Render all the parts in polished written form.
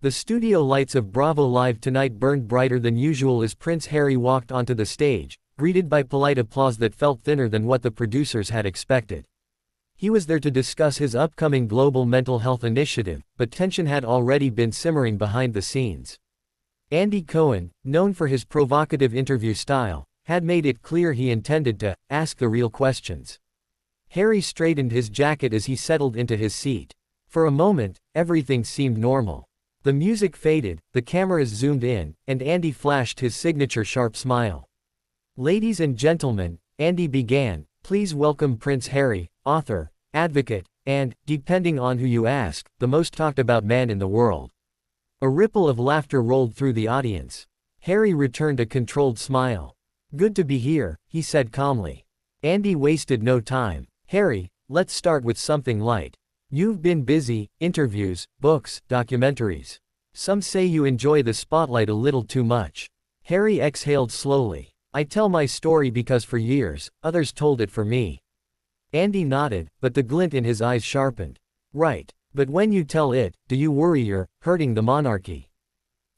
The studio lights of Bravo Live tonight burned brighter than usual as Prince Harry walked onto the stage, greeted by polite applause that felt thinner than what the producers had expected. He was there to discuss his upcoming global mental health initiative, but tension had already been simmering behind the scenes. Andy Cohen, known for his provocative interview style, had made it clear he intended to ask the real questions. Harry straightened his jacket as he settled into his seat. For a moment, everything seemed normal. The music faded, the cameras zoomed in, and Andy flashed his signature sharp smile. "Ladies and gentlemen," Andy began, "please welcome Prince Harry, author, advocate, and, depending on who you ask, the most talked about man in the world." A ripple of laughter rolled through the audience. Harry returned a controlled smile. "Good to be here," he said calmly. Andy wasted no time. "Harry, let's start with something light. You've been busy, interviews, books, documentaries. Some say you enjoy the spotlight a little too much." Harry exhaled slowly. "I tell my story because for years, others told it for me." Andy nodded, but the glint in his eyes sharpened. "Right. But when you tell it, do you worry you're hurting the monarchy?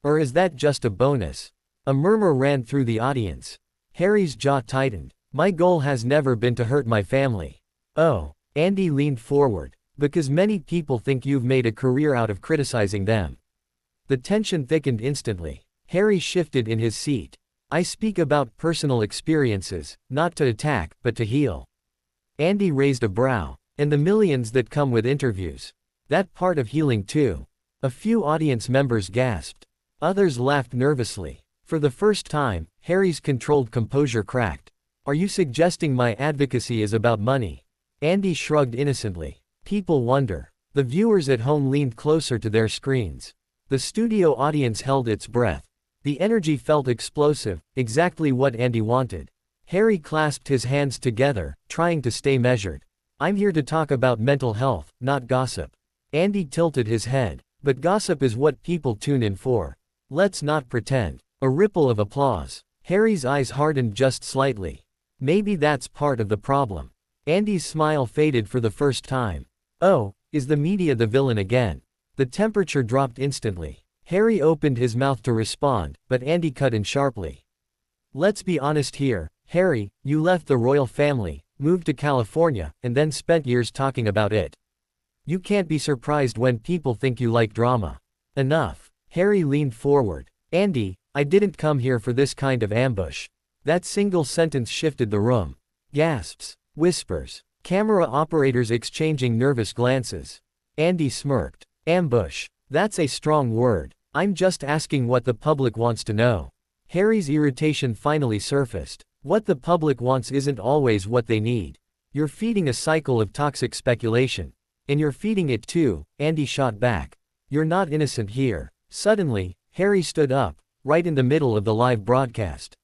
Or is that just a bonus?" A murmur ran through the audience. Harry's jaw tightened. "My goal has never been to hurt my family." "Oh." Andy leaned forward. "Because many people think you've made a career out of criticizing them." The tension thickened instantly. Harry shifted in his seat. "I speak about personal experiences, not to attack, but to heal." Andy raised a brow. "And the millions that come with interviews. That part of healing too." A few audience members gasped. Others laughed nervously. For the first time, Harry's controlled composure cracked. "Are you suggesting my advocacy is about money?" Andy shrugged innocently. "People wonder." The viewers at home leaned closer to their screens. The studio audience held its breath. The energy felt explosive, exactly what Andy wanted. Harry clasped his hands together, trying to stay measured. "I'm here to talk about mental health, not gossip." Andy tilted his head. "But gossip is what people tune in for. Let's not pretend." A ripple of applause. Harry's eyes hardened just slightly. "Maybe that's part of the problem." Andy's smile faded for the first time. "Oh, is the media the villain again?" The temperature dropped instantly. Harry opened his mouth to respond, but Andy cut in sharply. "Let's be honest here, Harry, you left the royal family, moved to California, and then spent years talking about it. You can't be surprised when people think you like drama." "Enough." Harry leaned forward. "Andy, I didn't come here for this kind of ambush." That single sentence shifted the room. Gasps. Whispers. Camera operators exchanging nervous glances. Andy smirked. "Ambush. That's a strong word. I'm just asking what the public wants to know." Harry's irritation finally surfaced. "What the public wants isn't always what they need. You're feeding a cycle of toxic speculation. And you're feeding it too," Andy shot back. "You're not innocent here." Suddenly, Harry stood up, right in the middle of the live broadcast.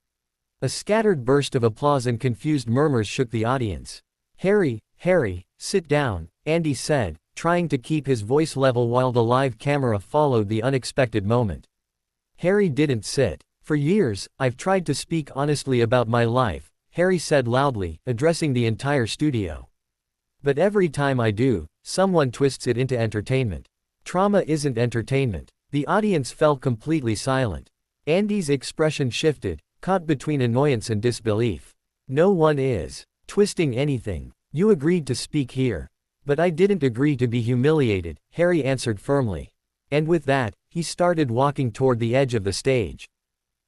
A scattered burst of applause and confused murmurs shook the audience. Harry, sit down," Andy said, trying to keep his voice level while the live camera followed the unexpected moment. Harry didn't sit. "For years, I've tried to speak honestly about my life," Harry said loudly, addressing the entire studio. "But every time I do, someone twists it into entertainment. Trauma isn't entertainment." The audience fell completely silent. Andy's expression shifted, caught between annoyance and disbelief. "No one is twisting anything. You agreed to speak here." "But I didn't agree to be humiliated," Harry answered firmly. And with that, he started walking toward the edge of the stage.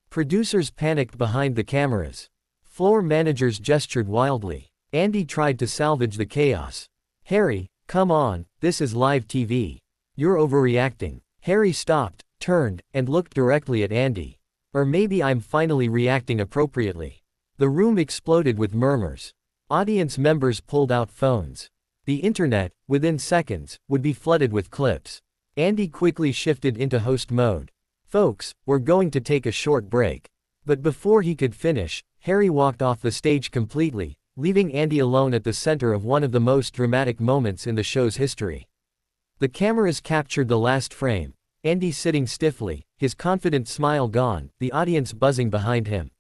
Producers panicked behind the cameras. Floor managers gestured wildly. Andy tried to salvage the chaos. "Harry, come on, this is live TV. You're overreacting." Harry stopped, turned, and looked directly at Andy. "Or maybe I'm finally reacting appropriately." The room exploded with murmurs. Audience members pulled out phones. The internet, within seconds, would be flooded with clips. Andy quickly shifted into host mode. "Folks, we're going to take a short break." But before he could finish, Harry walked off the stage completely, leaving Andy alone at the center of one of the most dramatic moments in the show's history. The cameras captured the last frame. Andy sitting stiffly, his confident smile gone, the audience buzzing behind him.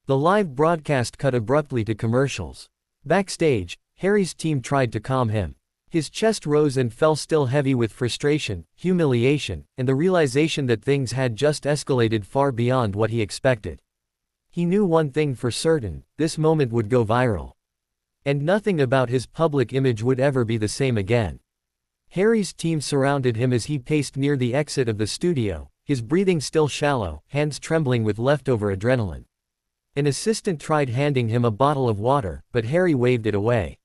The live broadcast cut abruptly to commercials. Backstage, Harry's team tried to calm him. His chest rose and fell, still heavy with frustration, humiliation, and the realization that things had just escalated far beyond what he expected. He knew one thing for certain: this moment would go viral. And nothing about his public image would ever be the same again. Harry's team surrounded him as he paced near the exit of the studio, his breathing still shallow, hands trembling with leftover adrenaline. An assistant tried handing him a bottle of water, but Harry waved it away.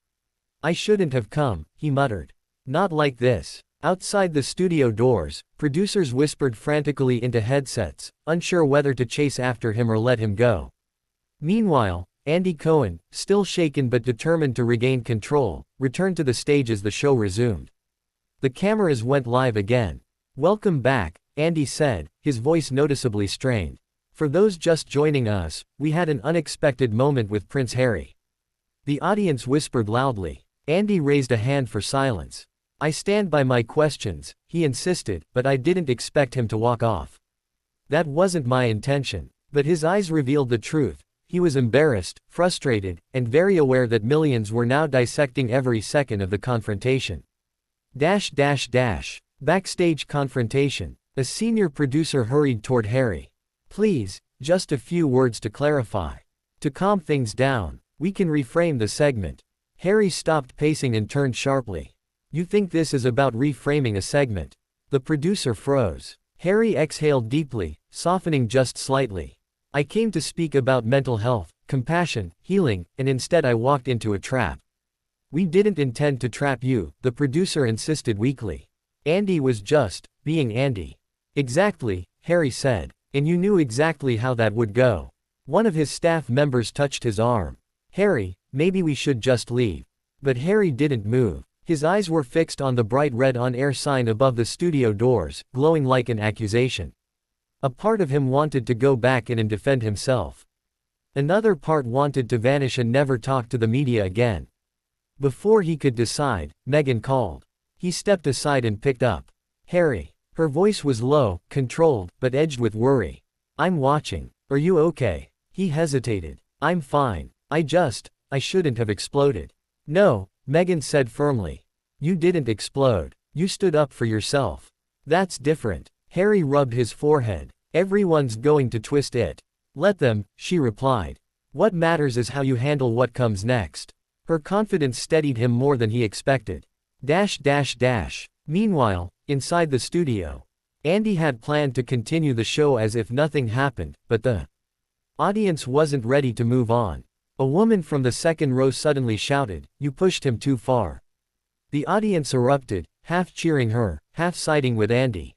"I shouldn't have come," he muttered. "Not like this." Outside the studio doors, producers whispered frantically into headsets, unsure whether to chase after him or let him go. Meanwhile, Andy Cohen, still shaken but determined to regain control, returned to the stage as the show resumed. The cameras went live again. "Welcome back," Andy said, his voice noticeably strained. "For those just joining us, we had an unexpected moment with Prince Harry." The audience whispered loudly. Andy raised a hand for silence. "I stand by my questions," he insisted, "but I didn't expect him to walk off. That wasn't my intention." But his eyes revealed the truth. He was embarrassed, frustrated, and very aware that millions were now dissecting every second of the confrontation. Backstage confrontation. A senior producer hurried toward Harry. "Please, just a few words to clarify. To calm things down, we can reframe the segment." Harry stopped pacing and turned sharply. "You think this is about reframing a segment?" The producer froze. Harry exhaled deeply, softening just slightly. "I came to speak about mental health, compassion, healing, and instead I walked into a trap." "We didn't intend to trap you," the producer insisted weakly. "Andy was just being Andy." "Exactly," Harry said. "And you knew exactly how that would go." One of his staff members touched his arm. "Harry, maybe we should just leave." But Harry didn't move. His eyes were fixed on the bright red on-air sign above the studio doors, glowing like an accusation. A part of him wanted to go back in and defend himself. Another part wanted to vanish and never talk to the media again. Before he could decide, Meghan called. He stepped aside and picked up. "Harry." Her voice was low, controlled, but edged with worry. "I'm watching. Are you okay?" He hesitated. "I'm fine. I shouldn't have exploded." "No," Meghan said firmly. "You didn't explode. You stood up for yourself. That's different." Harry rubbed his forehead. "Everyone's going to twist it." "Let them," she replied. "What matters is how you handle what comes next." Her confidence steadied him more than he expected. Meanwhile, inside the studio, Andy had planned to continue the show as if nothing happened, but the audience wasn't ready to move on. A woman from the second row suddenly shouted, "You pushed him too far." The audience erupted, half cheering her, half siding with Andy.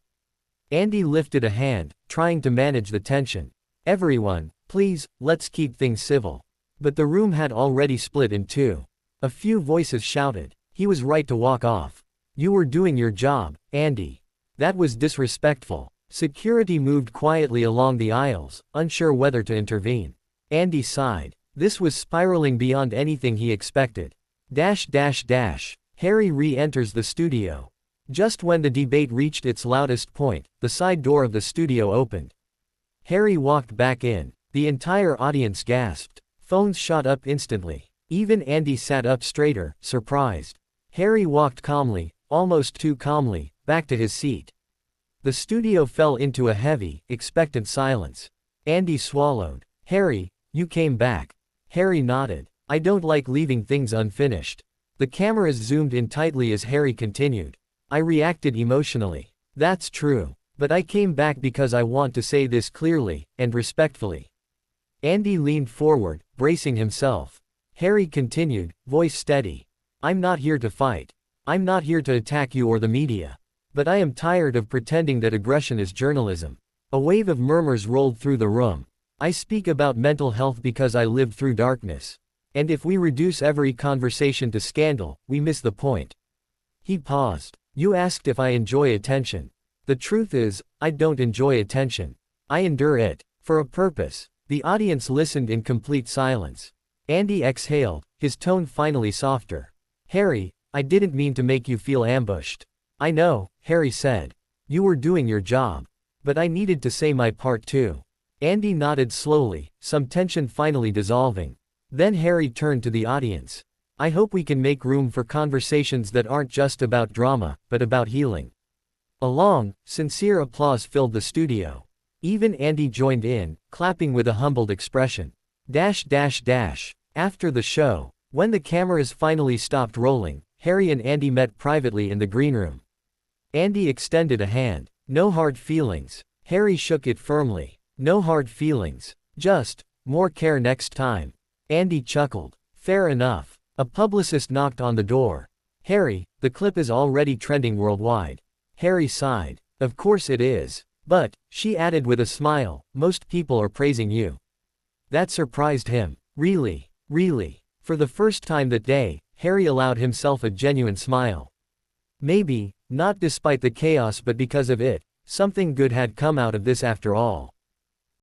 Andy lifted a hand, trying to manage the tension. "Everyone, please, let's keep things civil." But the room had already split in two. A few voices shouted, "He was right to walk off. You were doing your job, Andy. That was disrespectful." Security moved quietly along the aisles, unsure whether to intervene. Andy sighed. This was spiraling beyond anything he expected. Harry re-enters the studio. Just when the debate reached its loudest point, the side door of the studio opened. Harry walked back in. The entire audience gasped. Phones shot up instantly. Even Andy sat up straighter, surprised. Harry walked calmly, almost too calmly, back to his seat. The studio fell into a heavy, expectant silence. Andy swallowed. "Harry, you came back." Harry nodded. "I don't like leaving things unfinished." The cameras zoomed in tightly as Harry continued. "I reacted emotionally. That's true. But I came back because I want to say this clearly, and respectfully." Andy leaned forward, bracing himself. Harry continued, voice steady. "I'm not here to fight. I'm not here to attack you or the media. But I am tired of pretending that aggression is journalism." A wave of murmurs rolled through the room. "I speak about mental health because I lived through darkness. And if we reduce every conversation to scandal, we miss the point." He paused. "You asked if I enjoy attention. The truth is, I don't enjoy attention. I endure it. For a purpose." The audience listened in complete silence. Andy exhaled, his tone finally softer. "Harry, I didn't mean to make you feel ambushed." "I know," Harry said. "You were doing your job. But I needed to say my part too." Andy nodded slowly, some tension finally dissolving. Then Harry turned to the audience. I hope we can make room for conversations that aren't just about drama, but about healing." A long, sincere applause filled the studio. Even Andy joined in, clapping with a humbled expression. After the show, when the cameras finally stopped rolling, Harry and Andy met privately in the green room. Andy extended a hand. "No hard feelings." Harry shook it firmly. "No hard feelings. Just, more care next time." Andy chuckled. "Fair enough." A publicist knocked on the door. "Harry, the clip is already trending worldwide." Harry sighed. "Of course it is. But," she added with a smile, "most people are praising you." That surprised him. "Really? Really?" For the first time that day, Harry allowed himself a genuine smile. Maybe, not despite the chaos but because of it, something good had come out of this after all.